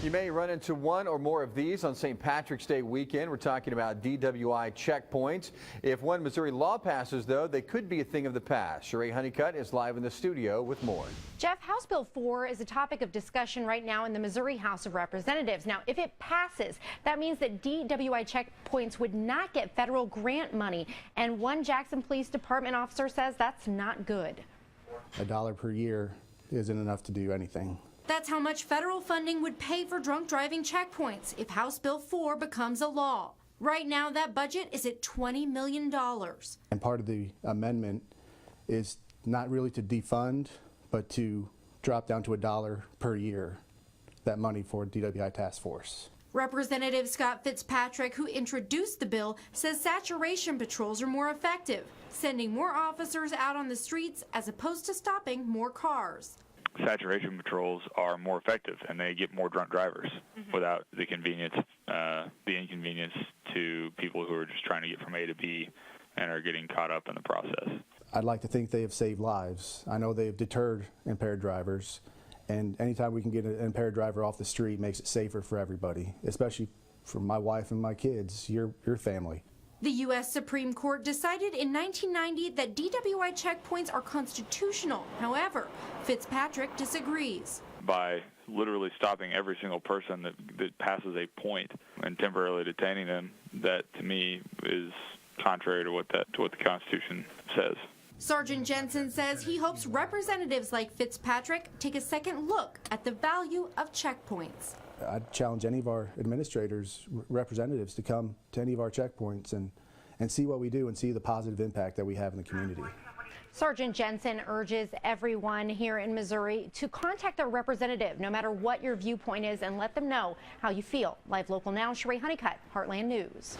You may run into one or more of these on St. Patrick's Day weekend. We're talking about DWI checkpoints. If one Missouri law passes, though, they could be a thing of the past. Sheree Honeycutt is live in the studio with more. Jeff, House Bill 4 is a topic of discussion right now in the Missouri House of Representatives. Now, if it passes, that means that DWI checkpoints would not get federal grant money. And one Jackson Police Department officer says that's not good. $1 per year isn't enough to do anything. That's how much federal funding would pay for drunk driving checkpoints if House Bill 4 becomes a law. Right now, that budget is at $20 million. And part of the amendment is not really to defund, but to drop down to $1 per year, that money for DWI task force. Representative Scott Fitzpatrick, who introduced the bill, says saturation patrols are more effective, sending more officers out on the streets as opposed to stopping more cars. Saturation patrols are more effective and they get more drunk drivers without the inconvenience to people who are just trying to get from A to B and are getting caught up in the process. I'd like to think they have saved lives. I know they have deterred impaired drivers, and anytime we can get an impaired driver off the street makes it safer for everybody, especially for my wife and my kids, your family. The U.S. Supreme Court decided in 1990 that DWI checkpoints are constitutional. However, Fitzpatrick disagrees. By literally stopping every single person that passes a point and temporarily detaining them, that to me is contrary to what the Constitution says. Sergeant Jensen says he hopes representatives like Fitzpatrick take a second look at the value of checkpoints. I'd challenge any of our administrators, representatives, to come to any of our checkpoints and see what we do and see the positive impact that we have in the community. Sergeant Jensen urges everyone here in Missouri to contact their representative, no matter what your viewpoint is, and let them know how you feel. Live Local Now, Sheree Honeycutt, Heartland News.